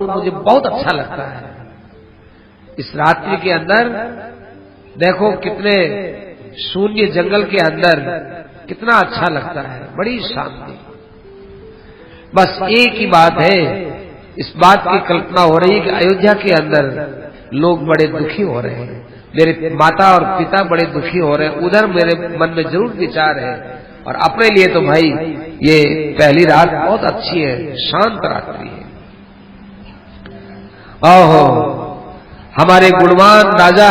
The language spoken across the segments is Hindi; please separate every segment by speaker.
Speaker 1: मुझे बहुत अच्छा लगता है। इस रात्रि के अंदर देखो कितने शून्य जंगल के अंदर कितना अच्छा लगता है, बड़ी शांति। बस एक ही बात है, इस बात की कल्पना हो रही है कि अयोध्या के अंदर लोग बड़े दुखी हो रहे हैं, मेरे माता और पिता बड़े दुखी हो रहे हैं। उधर मेरे मन में जरूर विचार है, और अपने लिए तो भाई ये पहली रात बहुत अच्छी है, शांत रात्रि है। ओहो, हमारे गुणवान राजा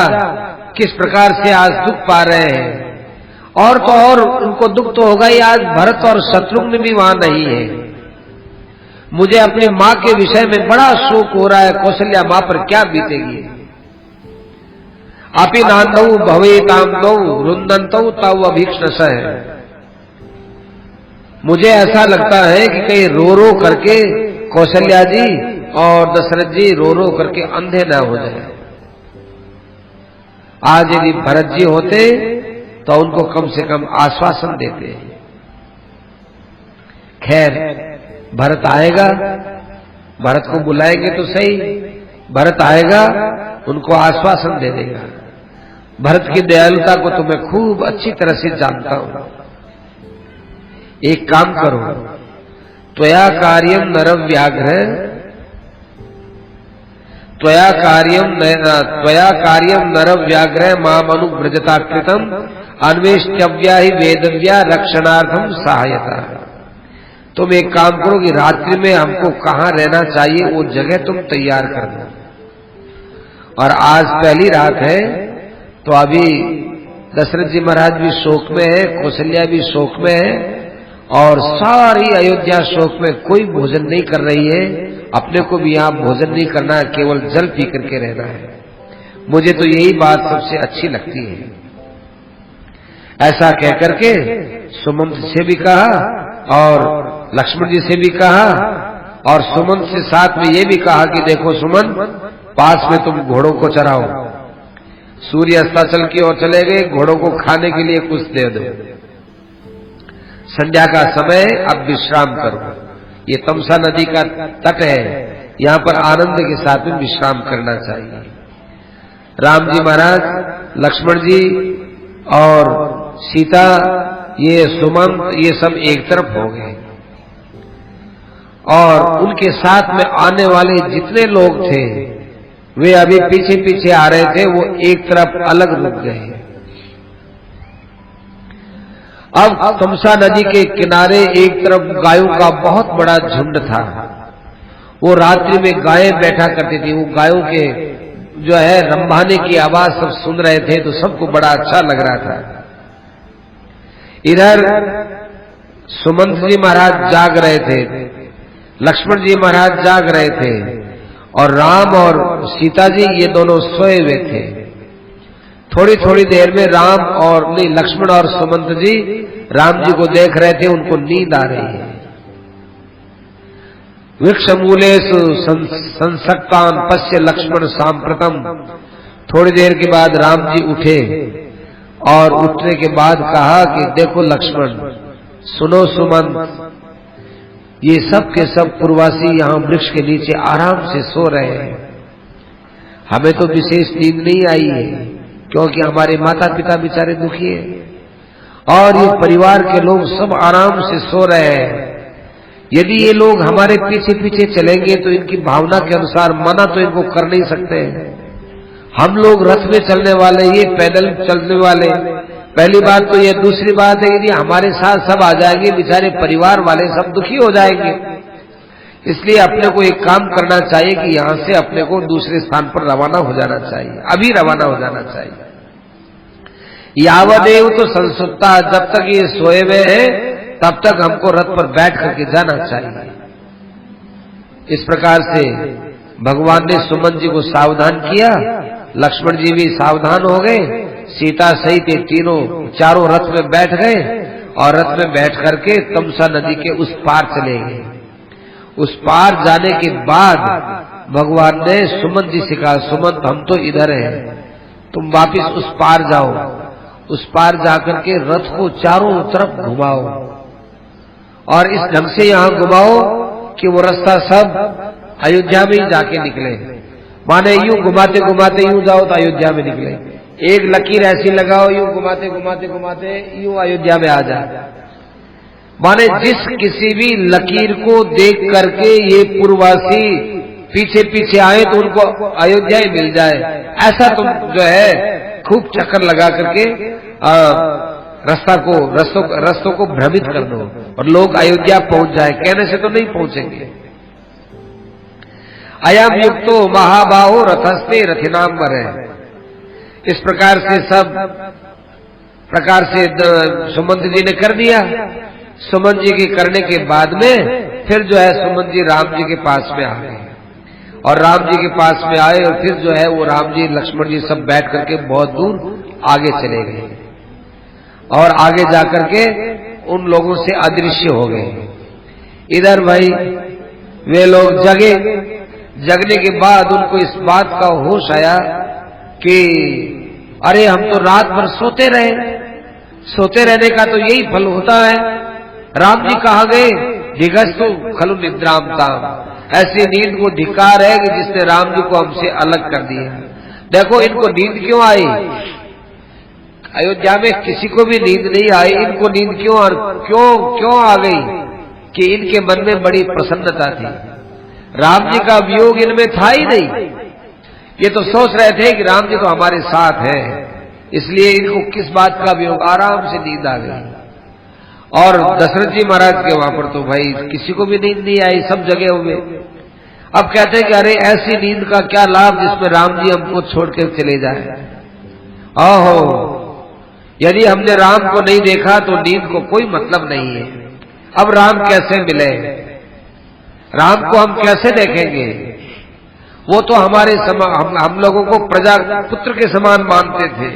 Speaker 1: किस प्रकार से आज दुख पा रहे हैं, और तो और उनको दुख तो होगा ही, आज भरत और शत्रुघ्न भी वहां नहीं है। मुझे अपनी मां के विषय में बड़ा शोक हो रहा है, कौशल्या मां पर क्या बीतेगी। अपि नांदौ भवेतांदौ रुंदंतौ तौ अभीक्ष्णसः। मुझे ऐसा लगता है कि कहीं रो रो करके कौशल्या जी और दशरथ जी रो रो करके अंधे न हो जाए। आज यदि भरत जी होते तो उनको कम से कम आश्वासन देते। खैर, भरत आएगा, भरत को बुलाएंगे तो सही, भरत आएगा उनको आश्वासन दे देगा। भरत की दयालुता को तो मैं खूब अच्छी तरह से जानता हूं। एक काम करो, त्वया कार्यम नरम व्याघ्र, त्वया कार्यम नरम व्याघ्र माम अनुव्रजता कृतम अन्वेष्टव्या ही वेदव्या रक्षणार्थम सहायता। तुम एक काम करो कि रात्रि में हमको कहाँ रहना चाहिए वो जगह तुम तैयार कर दो। और आज पहली रात है तो अभी दशरथ जी महाराज भी शोक में है, कौशल्या भी शोक में है, और सारी अयोध्या शोक में, कोई भोजन नहीं कर रही है। अपने को भी यहाँ भोजन नहीं करना है, केवल जल पी करके रहना है। मुझे तो यही बात सबसे अच्छी लगती है। ऐसा कह करके सुमंत से भी कहा और लक्ष्मण जी से भी कहा, और सुमंत से साथ में ये भी कहा कि देखो सुमंत, पास में तुम घोड़ों को चराओ। सूर्य अस्ताचल की ओर चले गए, घोड़ों को खाने के लिए कुछ दे दो। संध्या का समय, अब विश्राम करो। ये तमसा नदी का तट है, यहाँ पर आनंद के साथ में विश्राम करना चाहिए। राम जी महाराज, लक्ष्मण जी और सीता, ये सुमंत, ये सब एक तरफ हो गए, और उनके साथ में आने वाले जितने लोग थे वे अभी पीछे पीछे आ रहे थे, वो एक तरफ अलग रुक गए। अब तमसा नदी के किनारे एक तरफ गायों का बहुत बड़ा झुंड था। वो रात्रि में गायें बैठा करती थी, वो गायों के जो है रंभाने की आवाज सब सुन रहे थे, तो सबको बड़ा अच्छा लग रहा था। इधर सुमंत जी महाराज जाग रहे थे, लक्ष्मण जी महाराज जाग रहे थे, और राम और सीता जी ये दोनों सोए हुए थे। थोड़ी थोड़ी देर में राम और नहीं, लक्ष्मण और सुमंत जी राम जी को देख रहे थे, उनको नींद आ रही है। वृक्ष मूलेषु संसक्तान पश्य लक्ष्मण सांप्रतम। थोड़ी देर के बाद राम जी उठे, और उठने के बाद कहा कि देखो लक्ष्मण, सुनो सुमंत, ये सब के सब पूर्ववासी यहाँ वृक्ष के नीचे आराम से सो रहे हैं। हमें तो विशेष नींद नहीं आई है, क्योंकि हमारे माता पिता बेचारे दुखी हैं, और ये परिवार के लोग सब आराम से सो रहे हैं। यदि ये लोग हमारे पीछे पीछे चलेंगे तो इनकी भावना के अनुसार मना तो इनको कर नहीं सकते। हम लोग रथ में चलने वाले, ये पैदल चलने वाले, पहली बात तो ये। दूसरी बात है, यदि हमारे साथ सब आ जाएंगे, बेचारे परिवार वाले सब दुखी हो जाएंगे। इसलिए अपने को एक काम करना चाहिए कि यहां से अपने को दूसरे स्थान पर रवाना हो जाना चाहिए, अभी रवाना हो जाना चाहिए। यावदेव तो संसुप्ता, जब तक ये सोए हुए हैं तब तक हमको रथ पर बैठ करके जाना चाहिए। इस प्रकार से भगवान ने सुमन जी को सावधान किया, लक्ष्मण जी भी सावधान हो गए, सीता सहित चारों रथ में बैठ गए, और रथ में बैठ करके तमसा नदी के उस पार चले गए। उस पार जाने के बाद भगवान ने सुमंत जी से कहा, सुमंत हम तो इधर हैं, तुम वापिस उस पार जाओ। उस पार जाकर के रथ को चारों तरफ घुमाओ, और इस ढंग से यहाँ घुमाओ कि वो रास्ता सब अयोध्या में ही जाके निकले। माने यूं घुमाते घुमाते यूं जाओ तो अयोध्या में निकले, एक लकीर ऐसी लगाओ यूं घुमाते घुमाते घुमाते यूं अयोध्या में आ जाए। माने जिस किसी भी लकीर को देख करके ये पूर्ववासी पीछे पीछे आए तो उनको अयोध्या ही मिल जाए, ऐसा तुम जो है खूब चक्कर लगा करके रस्तों को भ्रमित कर दो और लोग अयोध्या पहुंच जाए। कहने से तो नहीं पहुंचेंगे। अयम युक्तो महाबाहो रथस्ते रथिनांबर है। इस प्रकार से सब प्रकार से सुमंत जी ने कर दिया। सुमंत जी के करने के बाद में फिर जो है सुमंत जी राम जी के पास में आ गए और राम जी के पास में आए और फिर जो है वो राम जी लक्ष्मण जी सब बैठ करके बहुत दूर आगे चले गए और आगे जाकर के उन लोगों से अदृश्य हो गए। इधर भाई वे लोग जगे, जगने के बाद उनको इस बात का होश आया कि अरे हम तो रात भर सोते रहे, सोते रहने का तो यही फल होता है। राम जी कहाँ गए? दिगस्तु खलु निद्राम ताम। ऐसी नींद को धिक्कार है कि जिसने राम जी को हमसे अलग कर दिया। देखो इनको नींद क्यों आई? अयोध्या में किसी को भी नींद नहीं आई, इनको नींद क्यों आ गई? कि इनके मन में बड़ी प्रसन्नता थी। राम जी का वियोग इनमें था ही नहीं। ये तो सोच रहे थे कि राम जी तो हमारे साथ हैं, इसलिए इनको किस बात का वियोग, आराम से नींद आ गई। और दशरथ जी महाराज के वहां पर तो भाई किसी को भी नींद नहीं आई, सब जगे हुए। अब कहते हैं कि अरे ऐसी नींद का क्या लाभ जिसमें राम जी हमको छोड़ के चले जाए। ओहो, यदि हमने राम को नहीं देखा तो नींद को कोई मतलब नहीं है। अब राम कैसे मिले, राम को हम कैसे देखेंगे? वो तो हमारे हम लोगों को प्रजा पुत्र के समान मानते थे।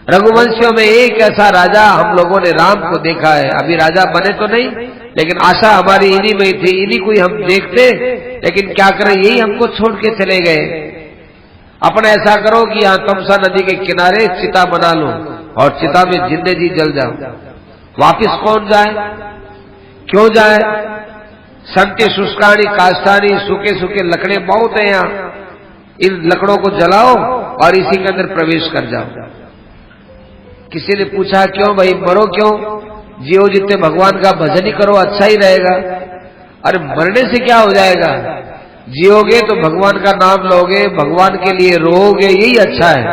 Speaker 1: रघुवंशियों में एक ऐसा राजा हम लोगों ने राम को देखा है, अभी राजा बने तो नहीं, लेकिन आशा हमारी इन्हीं में थी, इन्हीं को ही हम देखते। लेकिन क्या करें, यही हमको छोड़ के चले गए। अपने ऐसा करो कि यहाँ तमसा नदी के किनारे चिता बना लो और चिता में जिंदे जी जल जाओ। वापिस कौन जाए, क्यों जाए? संत्य शुष्काणी काष्ठानी, सूखे सूखे लकड़े बहुत है यहाँ, इन लकड़ों को जलाओ और इसी के अंदर प्रवेश कर जाओ। किसी ने पूछा क्यों भाई, मरो क्यों? जियो जितने भगवान का भजन ही करो, अच्छा ही रहेगा। अरे मरने से क्या हो जाएगा? जियोगे तो भगवान का नाम लोगे, भगवान के लिए रोओगे, यही अच्छा है।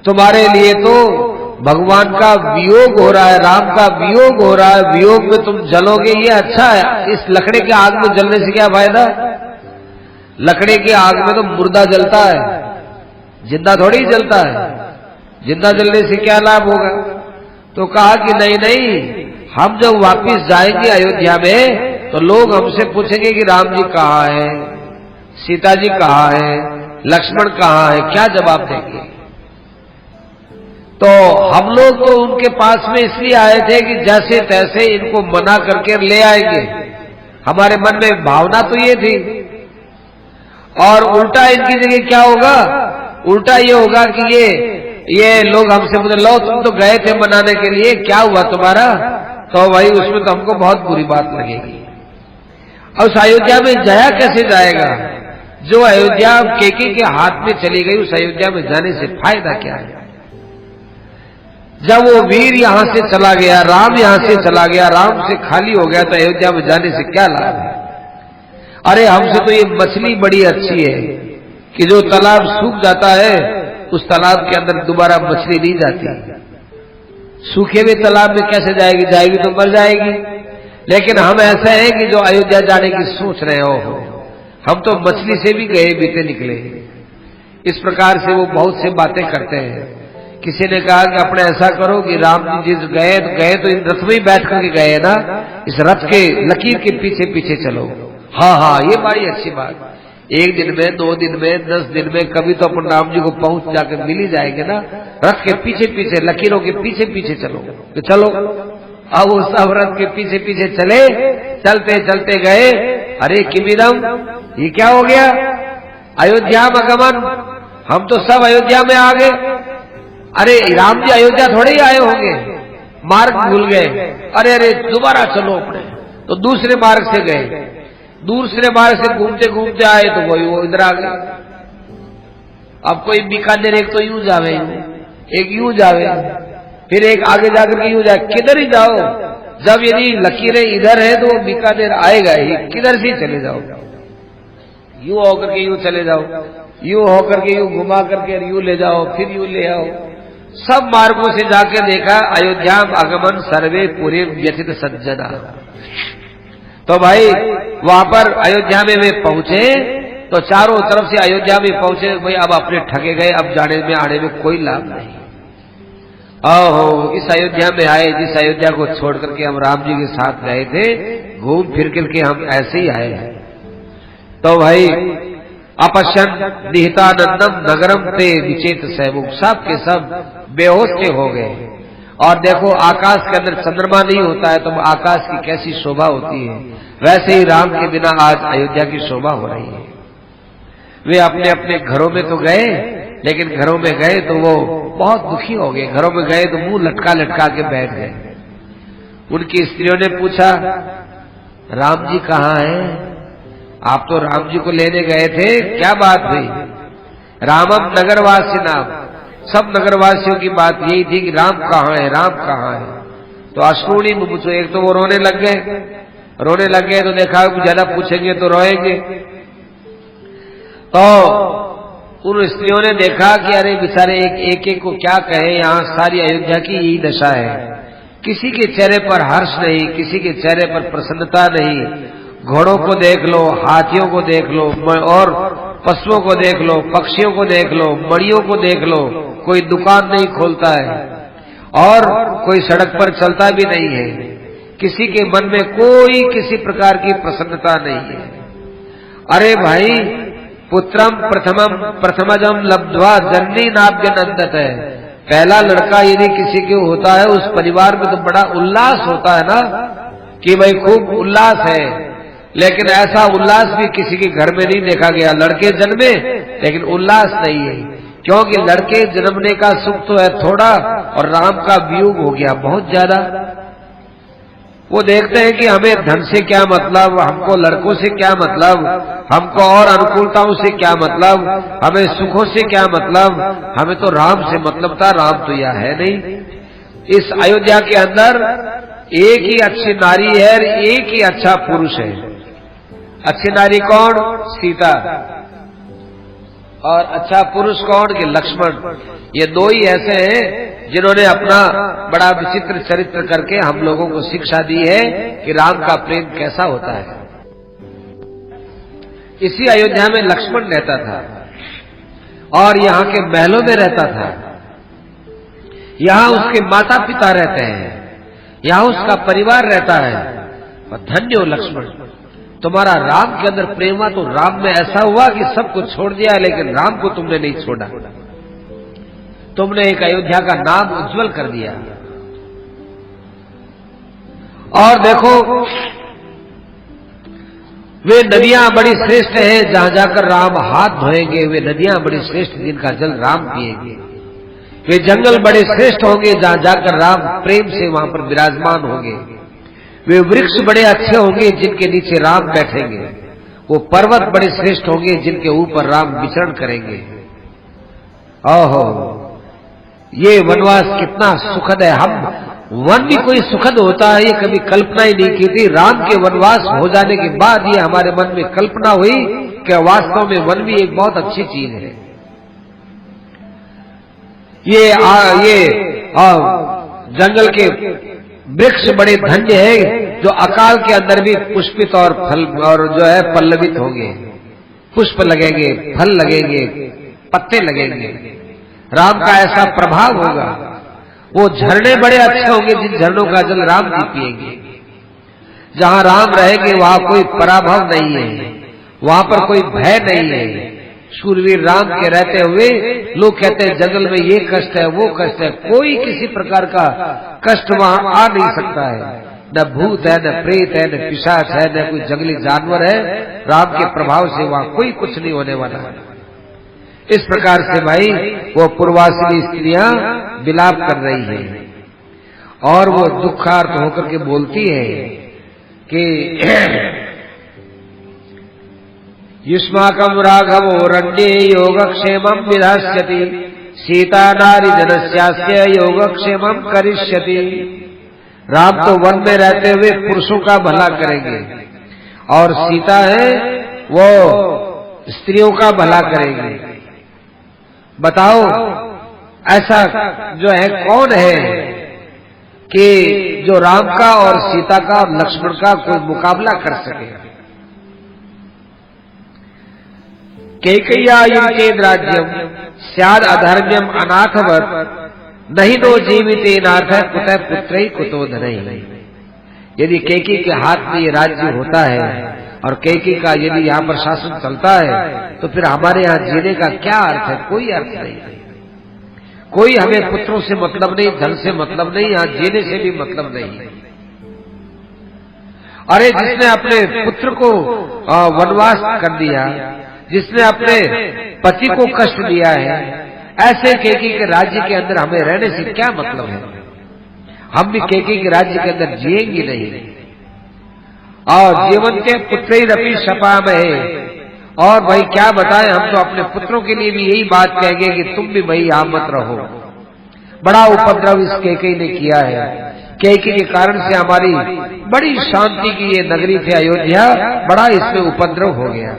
Speaker 1: तुम्हारे लिए तो भगवान का वियोग हो रहा है, राम का वियोग हो रहा है, वियोग में तुम जलोगे, ये अच्छा है। इस लकड़े के आग में जलने से क्या फायदा? लकड़े की आग में तो मुर्दा जलता है, जिंदा थोड़ी ही जलता है। जिंदा जलने से क्या लाभ होगा? तो कहा कि नहीं नहीं, हम जब वापिस जाएंगे अयोध्या में तो लोग हमसे पूछेंगे कि राम जी कहाँ है, सीता जी कहाँ है, लक्ष्मण कहाँ है, क्या जवाब देंगे? तो हम लोग तो उनके पास में इसलिए आए थे कि जैसे तैसे इनको मना करके ले आएंगे। हमारे मन में भावना तो ये थी। और उल्टा इनकी जगह क्या होगा? उल्टा ये होगा कि ये लोग हमसे पूछे, लो तुम तो गए थे मनाने के लिए, क्या हुआ तुम्हारा? तो भाई उसमें तो हमको बहुत बुरी बात लगेगी। और उस अयोध्या में जाया कैसे जाएगा? जो अयोध्या केके के हाथ में चली गई, उस अयोध्या में जाने से फायदा क्या है? जब वो वीर यहां से चला गया, राम यहां से चला गया, राम से खाली हो गया, तो अयोध्या में जाने से क्या लाभ है? अरे हमसे तो ये मछली बड़ी अच्छी है कि जो तालाब सूख जाता है उस तालाब के अंदर दोबारा मछली नहीं जाती। सूखे हुए तालाब में कैसे जाएगी? जाएगी तो मर जाएगी। लेकिन हम ऐसा है कि जो अयोध्या जाने की सोच रहे हो, हम तो मछली से भी गए बीते निकले। इस प्रकार से वो बहुत से बातें करते हैं। किसी ने कहा कि अपने ऐसा करो कि राम जी जिस गए तो इन रथ में ही बैठ करके गए ना, इस रथ के लकीर के पीछे पीछे चलो। हाँ, ये बड़ी अच्छी बात। 1 दिन में, 2 दिन में, 10 दिन में कभी तो अपन राम जी को पहुंच जाकर मिल ही जाएंगे ना। रथ के पीछे पीछे, लकीरों के पीछे पीछे चलो। तो चलो, अब वो सब रथ के पीछे पीछे चले, चलते चलते गए। अरे किमिदम, ये क्या हो गया? अयोध्या में गमन, हम तो सब अयोध्या में आ गए। अरे राम जी अयोध्या थोड़े ही आए होंगे, मार्ग भूल गए। अरे दोबारा चलो अपने। तो दूसरे मार्ग से गए। दूर से बाहर से घूमते घूमते आए तो वो इधर आ गए। अब कोई बीकानेर एक तो यूं जावे, एक यूं जावे, फिर एक आगे जाकर के यूं जाए, किधर ही जाओ। जब यदि लकीरें इधर है तो वो बीकानेर आएगा ही, किधर से चले जाओ, यूं होकर के यूं चले जाओ, यूं होकर के यूं घुमा करके यूं ले जाओ, फिर यूं ले आओ। सब मार्गों से जाके देखा, अयोध्या आगमन सर्वे पूरे व्यथित सज्जना। तो भाई वहां पर अयोध्या में वे पहुंचे तो चारों तरफ से अयोध्या में पहुंचे, भाई अब अपने ठगे गए, अब जाने में आने में कोई लाभ नहीं। ओहो, इस अयोध्या में आए जिस अयोध्या को छोड़ करके हम राम जी के साथ गए थे, घूम फिर करके हम ऐसे ही आए हैं। तो भाई अपश्यन निहितानंदम नगरम ते विचेत सैमुख, सब के सब बेहोश के हो गए। और देखो आकाश के अंदर चंद्रमा नहीं होता है तो आकाश की कैसी शोभा होती है, वैसे ही राम के बिना आज अयोध्या की शोभा हो रही है। वे अपने अपने घरों में तो गए, लेकिन घरों में गए तो वो बहुत दुखी हो गए। घरों में गए तो मुंह लटका लटका के बैठ गए। उनकी स्त्रियों ने पूछा, राम जी कहाँ हैं? आप तो राम जी को लेने गए थे, क्या बात हुई? रामम नगरवासी नाम, सब नगरवासियों की बात यही थी कि राम कहाँ है, राम कहाँ है। तो अश्रूणी मुझे, एक तो वो रोने लग गए तो देखा ज्यादा पूछेंगे तो रोएंगे। तो उन स्त्रियों ने देखा कि अरे बेचारे एक को क्या कहे, यहाँ सारी अयोध्या की यही दशा है, किसी के चेहरे पर हर्ष नहीं, किसी के चेहरे पर प्रसन्नता नहीं। घोड़ों को देख लो, हाथियों को देख लो, और पशुओं को देख लो, पक्षियों को देख लो, मड़ियों को देख लो, कोई दुकान नहीं खोलता है और कोई सड़क पर चलता भी नहीं है। किसी के मन में कोई किसी प्रकार की प्रसन्नता नहीं है। अरे भाई, पुत्रम प्रथमजम लब्ध्वा जननी नाभ्य नंदत है। पहला लड़का यदि किसी के होता है, उस परिवार में तो बड़ा उल्लास होता है ना, कि भाई खूब उल्लास है। लेकिन ऐसा उल्लास भी किसी के घर में नहीं देखा गया। लड़के जन्मे लेकिन उल्लास नहीं है, क्योंकि लड़के जन्मने का सुख तो है थोड़ा, और राम का वियोग हो गया बहुत ज्यादा। वो देखते हैं कि हमें धन से क्या मतलब, हमको लड़कों से क्या मतलब, हमको और अनुकूलताओं से क्या मतलब, हमें सुखों से क्या मतलब, हमें तो राम से मतलब था। राम तो यह है नहीं। इस अयोध्या के अंदर एक ही अच्छी नारी है, एक ही अच्छा पुरुष है। अच्छी नारी कौन? सीता। और अच्छा पुरुष कौन? कि लक्ष्मण। ये दो ही ऐसे हैं जिन्होंने अपना बड़ा विचित्र चरित्र करके हम लोगों को शिक्षा दी है कि राम का प्रेम कैसा होता है। इसी अयोध्या में लक्ष्मण रहता था और यहाँ के महलों में रहता था। यहाँ उसके माता पिता रहते हैं, यहाँ उसका परिवार रहता है। और धन्य हो लक्ष्मण, तुम्हारा राम के अंदर प्रेम हुआ तो राम में ऐसा हुआ कि सब कुछ छोड़ दिया, लेकिन राम को तुमने नहीं छोड़ा। तुमने एक अयोध्या का नाम उज्जवल कर दिया। और देखो, वे नदियां बड़ी श्रेष्ठ हैं जहां जाकर राम हाथ धोएंगे। वे नदियां बड़ी श्रेष्ठ जिनका जल राम पिएंगे। वे जंगल बड़े श्रेष्ठ होंगे जहां जाकर राम प्रेम से वहां पर विराजमान होंगे। वे वृक्ष बड़े अच्छे होंगे जिनके नीचे राम बैठेंगे। वो पर्वत बड़े श्रेष्ठ होंगे जिनके ऊपर राम विचरण करेंगे। ओहो, ये वनवास कितना सुखद है। हम वन भी कोई सुखद होता है ये कभी कल्पना ही नहीं की थी। राम के वनवास हो जाने के बाद ये हमारे मन में कल्पना हुई कि वास्तव में वन भी एक बहुत अच्छी चीज है। ये जंगल के वृक्ष बड़े धन्य है जो अकाल के अंदर भी पुष्पित और फल और जो है पल्लवित होंगे। पुष्प लगेंगे, फल लगेंगे, पत्ते लगेंगे। राम का ऐसा प्रभाव होगा। वो झरने बड़े अच्छे होंगे जिन झरनों का जल राम जी पिएंगे। जहां राम रहेंगे वहां कोई पराभव नहीं है, वहां पर कोई भय नहीं है। शूरवीर राम के रहते हुए लोग कहते हैं जंगल में ये कष्ट है, वो कष्ट है। कोई किसी प्रकार का कष्ट वहां आ नहीं सकता है। न भूत है, न प्रेत है, न पिशाच है, न कोई जंगली जानवर है। राम के प्रभाव से वहां कोई कुछ नहीं होने वाला है। इस प्रकार से भाई वो पूर्वासिनी स्त्रियां विलाप कर रही हैं और वो दुखार्त होकर के बोलती है कि युष्माकं राघवोरण्ये योगक्षेमं विधास्यति सीता नारी जनस्यास्य योगक्षेमं करिष्यति। राम तो वन में रहते हुए पुरुषों का भला करेंगे और सीता है वो स्त्रियों का भला करेंगे। बताओ ऐसा जो है कौन है कि जो राम का और सीता का और लक्ष्मण का कोई मुकाबला कर सके। कैकेय्या इनके राज्यम स्याद अधर्म्यम अनाथवत नहीं नो जीविते नाथ कुतः पुत्र कुतो धनई। यदि कैकेयी के हाथ में ये राज्य होता है और कैकेयी का यदि यहाँ पर शासन चलता है तो फिर हमारे यहाँ जीने का क्या अर्थ है? कोई अर्थ नहीं। कोई हमें पुत्रों से मतलब नहीं, धन से मतलब नहीं, यहाँ जीने से भी मतलब नहीं। अरे जिसने अपने पुत्र को वनवास कर दिया, जिसने अपने पति को कष्ट दिया है, ऐसे कैकेयी के राज्य के अंदर हमें रहने से क्या मतलब है? हम भी कैकेयी के राज्य के अंदर जिएंगे नहीं। और जीवन के पुत्र ही रपी शपा में, और भाई क्या बताएं, हम तो अपने पुत्रों के लिए भी यही बात कहेंगे कि तुम भी भाई यहां मत रहो। बड़ा उपद्रव इस कैकेयी ने किया है। कैकेयी के कारण से हमारी बड़ी शांति की ये नगरी थी अयोध्या, बड़ा इसमें उपद्रव हो गया।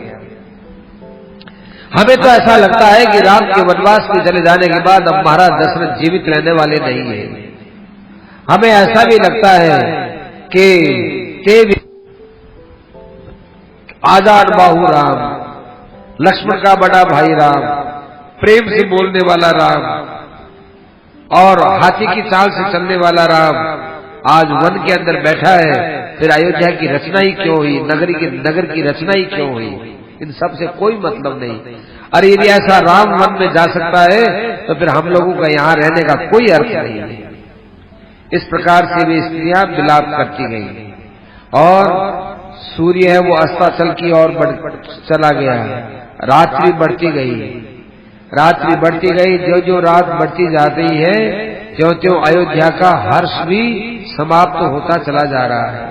Speaker 1: हमें तो ऐसा लगता है कि राम के वनवास में चले जाने के बाद अब महाराज दशरथ जीवित रहने वाले नहीं है। हमें ऐसा भी लगता है कि आजाद बाहु राम, लक्ष्मण का बड़ा भाई राम, प्रेम से बोलने वाला राम और हाथी की चाल से चलने वाला राम आज वन के अंदर बैठा है। फिर अयोध्या की रचना ही क्यों हुई, नगर की रचना ही क्यों हुई? इन सब से कोई मतलब नहीं। अरे यदि ऐसा राम वन में जा सकता है तो फिर हम लोगों का यहाँ रहने का कोई अर्थ नहीं है। इस प्रकार से वे स्त्रियां विलाप करती गई और सूर्य है वो अस्ताचल की ओर चला गया। रात्रि बढ़ती गई। जो रात बढ़ती जाती है त्यों अयोध्या का हर्ष भी समाप्त होता चला जा रहा है।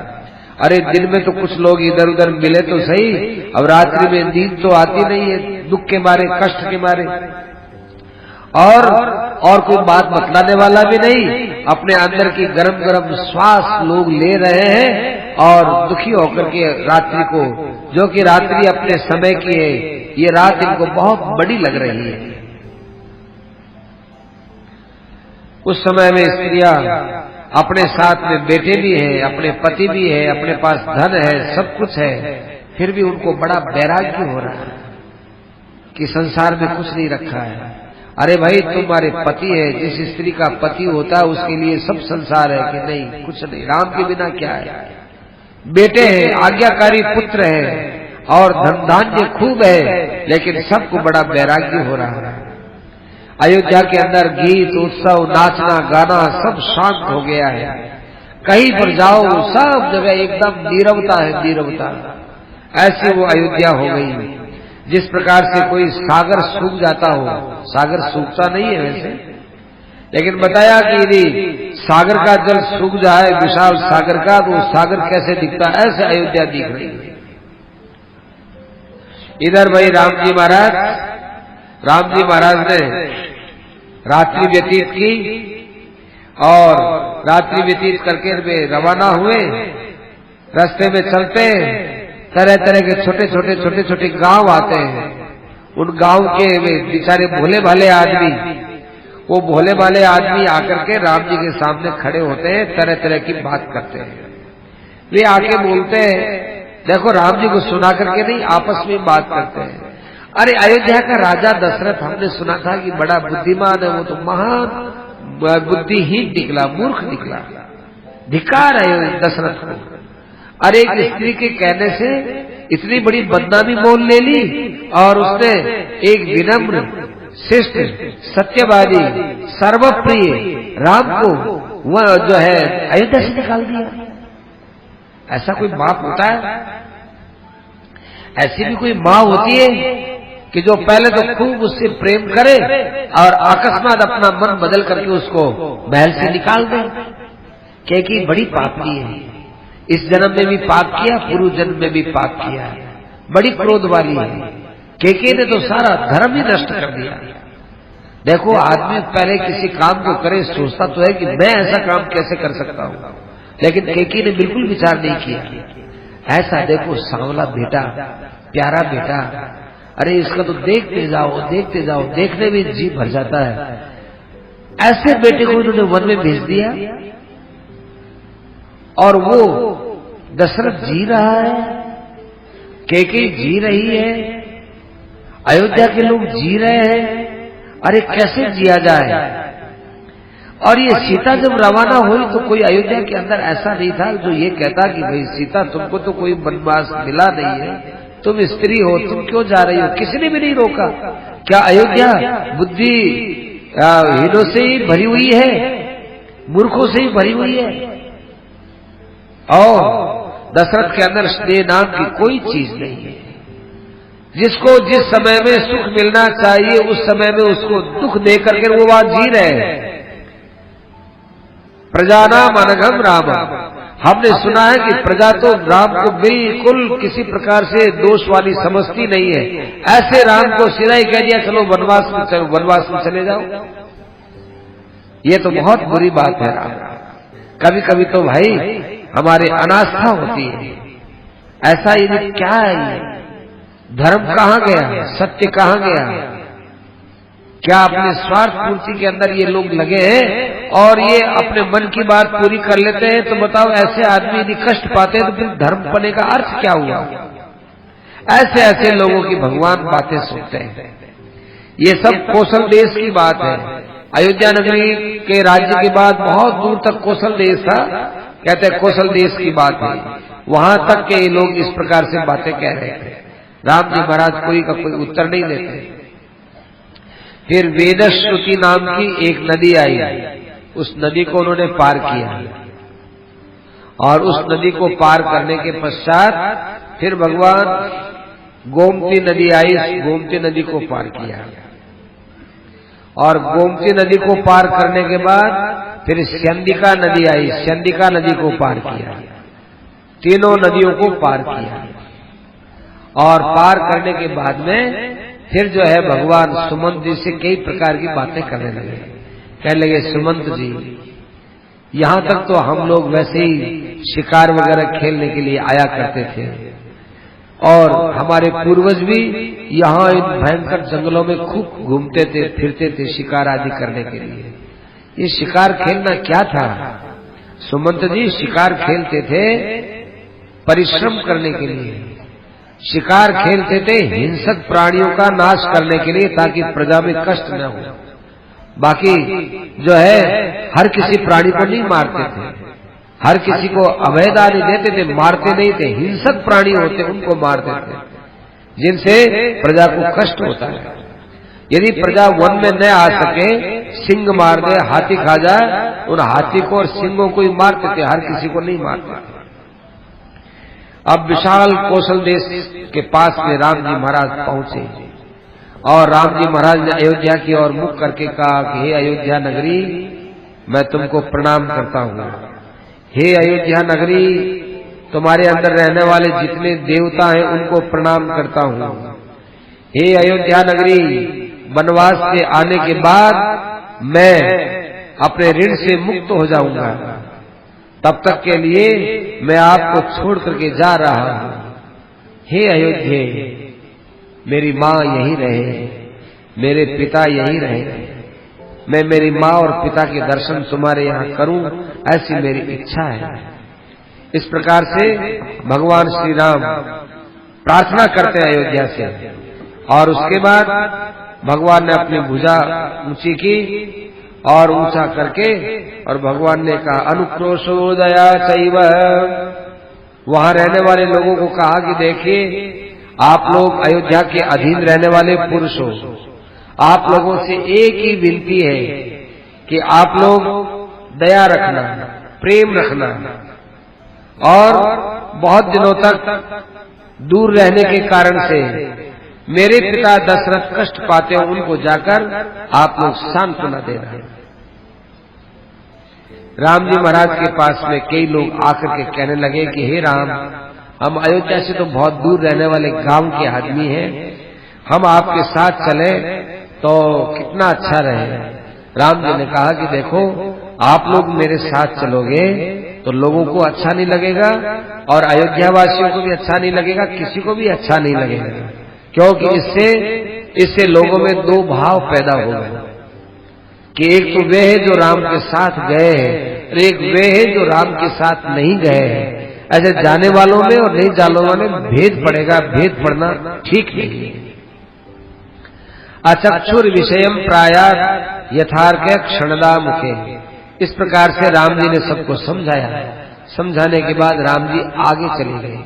Speaker 1: अरे दिन में तो कुछ लोग इधर उधर मिले तो सही, अब रात्रि में नींद तो आती नहीं है, दुख के मारे, कष्ट के मारे, और कोई बात बतलाने वाला भी नहीं। अपने अंदर की गरम गरम श्वास लोग ले रहे हैं और दुखी होकर के रात्रि को, जो कि रात्रि अपने समय की है, ये रात इनको बहुत बड़ी लग रही है। उस समय में स्त्रियां अपने साथ में बेटे भी हैं, अपने पति भी है, अपने पास धन है, सब कुछ है, फिर भी उनको बड़ा वैराग्य हो रहा है कि संसार में कुछ नहीं रखा है। अरे भाई तुम्हारे पति है, जिस स्त्री का पति होता है उसके लिए सब संसार है कि नहीं? कुछ नहीं। राम के बिना क्या है? बेटे हैं, आज्ञाकारी पुत्र है और धन धान्य खूब है, लेकिन सबको बड़ा वैराग्य हो रहा है। अयोध्या के अंदर गीत उत्सव नाचना गाना सब शांत हो गया है। कहीं पर जाओ सब जगह एकदम नीरवता है, नीरवता। ऐसी वो अयोध्या हो गई जिस प्रकार से कोई सागर सूख जाता हो। सागर सूखता नहीं है वैसे, लेकिन बताया कि यदि सागर का जल सूख जाए, विशाल सागर का, तो सागर कैसे दिखता है, ऐसे अयोध्या दिख रही है। इधर भाई राम जी महाराज ने रात्रि व्यतीत की और रात्रि व्यतीत करके वे रवाना हुए। रास्ते में चलते तरह तरह के छोटे छोटे गांव आते हैं। उन गांव के वे बेचारे भोले भाले आदमी, वो भोले भाले आदमी आकर के राम जी के सामने खड़े होते हैं, तरह तरह की बात करते हैं। वे आके बोलते हैं, देखो राम जी को सुना करके नहीं, आपस में बात करते हैं। अरे अयोध्या का राजा दशरथ हमने सुना था कि बड़ा बुद्धिमान है, वो तो महान बुद्धिहीन निकला, मूर्ख निकला। धिक्कार है दशरथ को। अरे एक स्त्री के कहने से इतनी बड़ी बदनामी मोल ले ली और उसने एक विनम्र शिष्ट सत्यवादी सर्वप्रिय राम को वह जो है अयोध्या से निकाल दिया। ऐसा कोई बाप होता है? ऐसी भी कोई माँ होती है कि जो पहले तो खूब उससे प्रेम करे और अकस्मात अपना मन बदल करके उसको महल से निकाल दे? कैकेयी बड़ी पापी है। इस जन्म में भी पाप किया, पूर्व जन्म में भी पाप किया। बड़ी क्रोध वाली है। केके ने तो सारा धर्म ही नष्ट कर दिया। देखो, आदमी पहले किसी काम को करे सोचता तो है कि मैं ऐसा काम कैसे कर सकता हूँ, लेकिन केके ने बिल्कुल विचार नहीं किया। ऐसा देखो सांवला बेटा, प्यारा बेटा, अरे इसका तो देखते जाओ देखते जाओ, देखने में जी भर जाता है। ऐसे बेटे को उन्होंने वन में भेज दिया और वो दशरथ जी रहा है, केके जी रही है, अयोध्या के लोग जी रहे हैं। अरे कैसे जिया जाए। और ये सीता जब रवाना हुई तो कोई अयोध्या के अंदर ऐसा नहीं था जो ये कहता कि भाई सीता तुमको तो कोई वनवास मिला नहीं है, तुम स्त्री हो, तुम क्यों जा रही हो। किसी ने भी नहीं रोका। क्या अयोध्या बुद्धि हीनों से ही भरी हुई है, मूर्खों से ही भरी हुई है। और दशरथ के अंदर स्नेह नाम की कोई चीज नहीं है। जिसको जिस समय में सुख मिलना चाहिए उस समय में उसको दुख दे करके वो वहां जी रहे हैं। प्रजा नाम अनघम राम। हमने सुना है कि प्रजा तो राम को बिल्कुल किसी प्रकार से दोष वाली समझती नहीं है। ऐसे राम को सीधा ही कह दिया चलो वनवास में चले जाओ। ये तो बहुत बुरी बात है। कभी कभी तो भाई हमारे अनास्था होती है। ऐसा ये क्या है, ये धर्म कहाँ गया, सत्य कहाँ गया। क्या अपने स्वार्थ पूर्ति के अंदर ये लोग लगे हैं और ये अपने मन की बात पूरी कर लेते हैं। तो बताओ, ऐसे आदमी यदि कष्ट पाते हैं तो फिर धर्म पने का अर्थ क्या हुआ। ऐसे ऐसे लोगों की भगवान बातें सुनते हैं। ये सब कौशल देश की बात है। अयोध्या नगरी के राज्य के बाद बहुत दूर तक कौशल देश था। कहते हैं कौशल देश की बात है। वहां तक के लोग इस प्रकार से बातें कह रहे थे। राम जी महाराज कोई का कोई उत्तर नहीं देते। फिर वेदश्रुति नाम की एक नदी आई। उस नदी को उन्होंने पार किया और उस नदी को पार करने के पश्चात फिर भगवान गोमती नदी आई। गोमती नदी को पार किया और गोमती नदी को पार करने के बाद फिर स्यंदिका नदी आई। स्यंदिका नदी को पार किया। तीनों नदियों को पार किया और पार करने के बाद में फिर जो है भगवान सुमंत जी से कई प्रकार की बातें करने लगे। कहने लगे सुमंत जी, यहाँ तक तो हम लोग वैसे ही शिकार वगैरह खेलने के लिए आया करते थे और हमारे पूर्वज भी यहाँ इन भयंकर जंगलों में खूब घूमते थे, फिरते थे शिकार आदि करने के लिए। ये शिकार खेलना क्या था सुमंत जी। शिकार खेलते थे परिश्रम करने के लिए। शिकार खेलते थे हिंसक प्राणियों का नाश करने के लिए ताकि प्रजा में कष्ट न हो। बाकी जो है हर किसी प्राणी को नहीं मारते थे, हर किसी को अभयदानी देते थे, मारते नहीं थे। हिंसक प्राणी होते उनको मारते थे जिनसे प्रजा को कष्ट होता है। यदि प्रजा वन में न आ सके, सिंह मार दे, हाथी खा जाए, उन हाथी को और सिंहों को ही मारते थे, हर किसी को नहीं मारते थे। अब विशाल कौशल देश के पास में राम जी महाराज पहुंचे और राम जी महाराज ने अयोध्या की ओर मुख करके कहा कि हे अयोध्या नगरी, मैं तुमको प्रणाम करता हूँ। हे अयोध्या नगरी, तुम्हारे अंदर रहने वाले जितने देवता हैं उनको प्रणाम करता हूँ। हे अयोध्या नगरी, वनवास से आने के बाद मैं अपने ऋण से मुक्त हो जाऊंगा। तब तक के लिए मैं आपको छोड़ करके जा रहा हूं। हे अयोध्या, मेरी माँ यहीं रहे, मेरे पिता यहीं रहे, मैं मेरी माँ और पिता के दर्शन तुम्हारे यहाँ करूं, ऐसी मेरी इच्छा है। इस प्रकार से भगवान श्री राम प्रार्थना करते हैं अयोध्या से और उसके बाद भगवान ने अपनी भुजा ऊंची की और ऊंचा करके और भगवान ने कहा अनुक्रोशोदया चैव। वहां रहने वाले लोगों को कहा कि देखिए, आप लोग अयोध्या के अधीन रहने वाले पुरुष हो, आप लोगों से एक ही विनती है कि आप लोग दया रखना, प्रेम रखना और बहुत दिनों तक दूर रहने के कारण से मेरे पिता दशरथ कष्ट पाते हैं, उनको जाकर आप लोग सांत्वना देना। राम जी महाराज के पास में कई लोग आकर के कहने लगे कि हे राम, हम अयोध्या से तो बहुत दूर रहने वाले गांव के आदमी हैं, हम आपके साथ चले तो कितना अच्छा रहे। राम जी ने कहा कि देखो, आप लोग मेरे साथ चलोगे तो लोगों को अच्छा नहीं लगेगा और अयोध्या वासियों को भी अच्छा नहीं लगेगा, किसी को भी अच्छा नहीं लगेगा, क्योंकि इससे लोगों में दो भाव पैदा हो गए कि एक तो वे है जो राम के साथ गए हैं और एक वे है जो राम के साथ नहीं गए हैं। ऐसे जाने वालों में और नहीं जाने वालों में भेद पड़ेगा, भेद पड़ना ठीक नहीं है। अचक्षुर विषयम प्रायात् यथार्थ क्षणदा मुखे, इस प्रकार से राम जी ने सबको समझाया। समझाने के बाद राम जी आगे चले गए।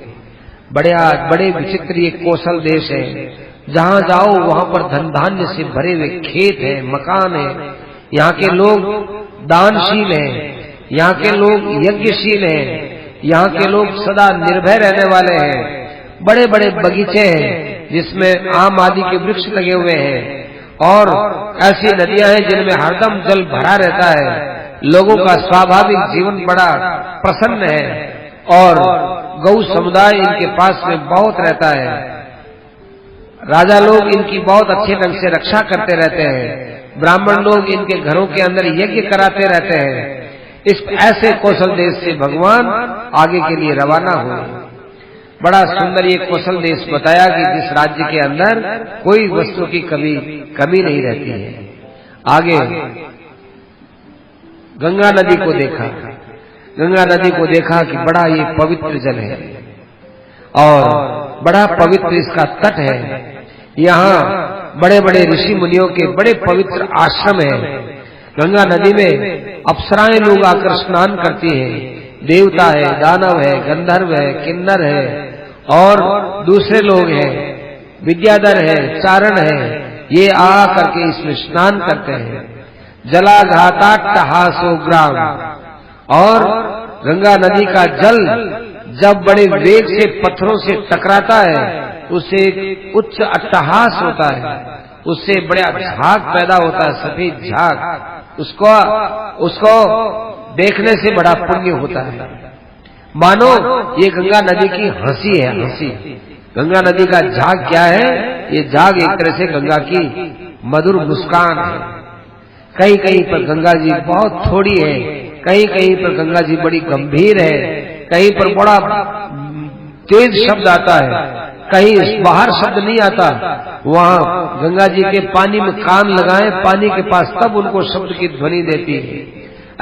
Speaker 1: बड़े विचित्र ये कौशल देश है, जहां जाओ वहां पर धन धान्य से भरे हुए खेत है, मकान है, यहाँ के लोग दानशील हैं, यहाँ के लोग यज्ञशील हैं, यहाँ के लोग सदा निर्भय रहने वाले हैं। बड़े बड़े बगीचे हैं जिसमें आम आदि के वृक्ष लगे हुए हैं और ऐसी नदियां हैं जिनमें हरदम जल भरा रहता है। लोगों का स्वाभाविक जीवन बड़ा प्रसन्न है और गौ समुदाय इनके पास में बहुत रहता है। राजा लोग इनकी बहुत अच्छे ढंग से रक्षा करते रहते हैं। ब्राह्मण लोग इनके घरों के अंदर यज्ञ कराते रहते हैं। इस ऐसे कौशल देश से भगवान आगे के लिए रवाना हुए। बड़ा सुंदर ये कौशल देश बताया कि जिस राज्य के अंदर कोई वस्तु की कमी नहीं रहती है। आगे गंगा नदी को देखा। गंगा नदी को देखा कि बड़ा ये पवित्र जल है और बड़ा पवित्र इसका तट है। यहाँ बड़े बड़े ऋषि मुनियों के बड़े पवित्र आश्रम हैं। गंगा नदी में अप्सराएं लोग आकर स्नान करती हैं। देवता है, दानव है, गंधर्व है, किन्नर है और दूसरे लोग हैं, विद्याधर है, चारण है, ये आ करके इसमें स्नान करते हैं। जलाघाताट्टहासो ग्राम, और गंगा नदी का जल जब बड़े वेग से पत्थरों से टकराता है उससे एक उच्च अट्टहास होता है, उससे बड़ा झाग पैदा होता है, सफेद झाग। उसको देखने से बड़ा पुण्य होता है। मानो ये गंगा नदी की हंसी है, हंसी। गंगा नदी का झाग क्या है? ये झाग एक तरह से गंगा की मधुर मुस्कान है। कहीं कहीं पर गंगा जी बहुत थोड़ी है, कहीं कहीं पर गंगा जी बड़ी गंभीर है, कहीं पर बड़ा तेज शब्द आता है, कहीं बाहर शब्द नहीं आता। वहाँ गंगा जी के पानी में कान लगाएं पानी के पास, तब उनको शब्द की ध्वनि देती है।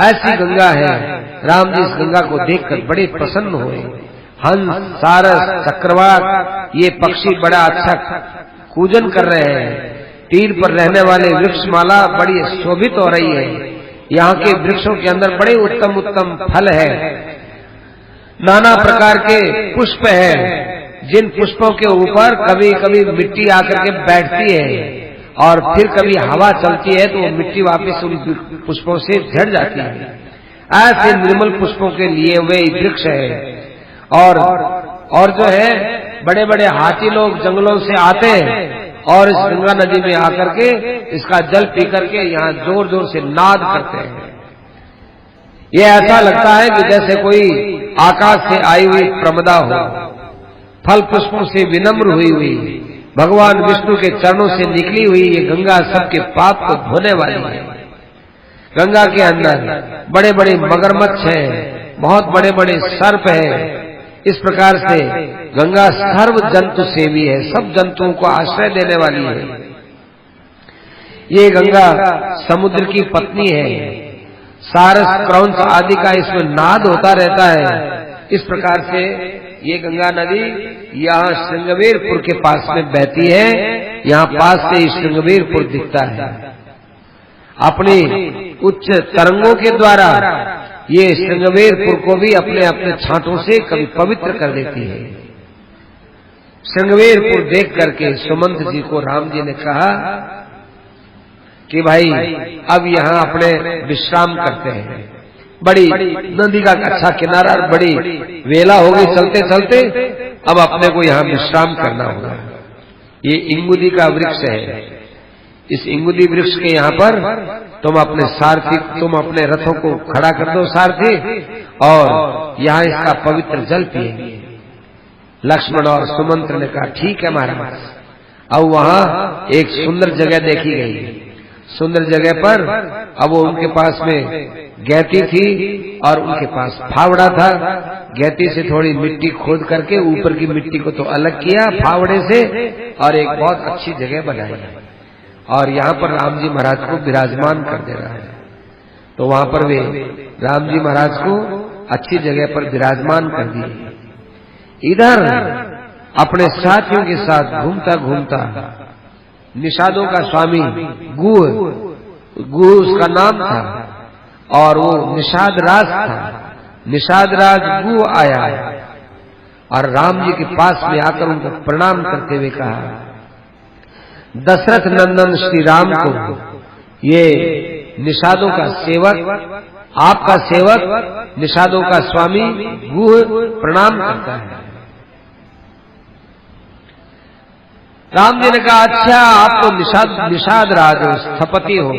Speaker 1: ऐसी गंगा है। राम जी इस गंगा को देखकर बड़े प्रसन्न हुए। हंस, सारस, चक्रवात ये पक्षी बड़ा अच्छा कूजन कर रहे हैं। तीर पर रहने वाले वृक्षमाला बड़ी शोभित हो रही है। यहाँ के वृक्षों के अंदर बड़े उत्तम उत्तम फल है, नाना प्रकार के पुष्प है, जिन पुष्पों के ऊपर कभी कभी मिट्टी आकर के बैठती है और फिर कभी हवा चलती है तो वो मिट्टी वापस उन पुष्पों से झड़ जाती है। ऐसे निर्मल पुष्पों के लिए हुए वृक्ष है। और जो है बड़े बड़े हाथी लोग जंगलों से आते हैं और इस गंगा नदी में आकर के इसका जल पी करके यहाँ जोर जोर से नाद करते हैं। ये ऐसा लगता है कि जैसे कोई आकाश से आई हुई प्रमदा हो, फल पुष्पों से विनम्र हुई भगवान विष्णु के चरणों से निकली हुई ये गंगा सबके पाप को धोने वाली है। गंगा के अंदर बड़े बड़े मगरमच्छ हैं, बहुत बड़े बड़े सर्प हैं। इस प्रकार से गंगा सर्व जंतु सेवी है, सब जंतुओं को आश्रय देने वाली है। ये गंगा समुद्र की पत्नी है। सारस, क्रौंच आदि का इसमें नाद होता रहता है। इस प्रकार से ये गंगा नदी यहाँ श्रृंगवेरपुर के पास में बहती है। यहाँ पास से श्रृंगवेरपुर दिखता है। अपनी उच्च तरंगों के द्वारा ये श्रृंगवेरपुर को भी अपने अपने छांटों से कभी पवित्र कर देती है। श्रृंगवेरपुर देख करके सुमंत जी को राम जी ने कहा कि भाई अब यहाँ अपने विश्राम करते हैं। बड़ी नदी का अच्छा किनारा, बड़ी वेला हो गई चलते चलते, अब अपने को यहाँ विश्राम करना होगा। ये इंगुदी का वृक्ष है। इस इंगुदी वृक्ष के यहाँ पर तुम अपने रथों को खड़ा कर दो सारथी, और यहाँ इसका पवित्र जल पिएंगे। लक्ष्मण और सुमंत्र ने कहा ठीक है महाराज। अब वहां एक सुंदर जगह देखी गई। सुंदर जगह पर अब वो उनके पास में गैती थी और उनके पास फावड़ा था। गैती से थोड़ी मिट्टी खोद करके ऊपर की मिट्टी को तो अलग किया फावड़े से और एक बहुत अच्छी जगह बनाई और यहाँ पर राम जी महाराज को विराजमान कर दे रहा है। तो वहां पर वे राम जी महाराज को अच्छी जगह पर विराजमान कर दिए। इधर अपने साथियों के साथ घूमता घूमता निषादों का स्वामी गुह उसका नाम था और वो निषाद राज था। निषाद राज गुह आया और राम जी के पास में आकर उनको प्रणाम करते हुए कहा, दशरथ नंदन श्री राम को ये निषादों का सेवक, आपका सेवक निषादों का स्वामी गुह प्रणाम करता है। राम जी ने कहा अच्छा आप तो निषाद राज स्थपति हो,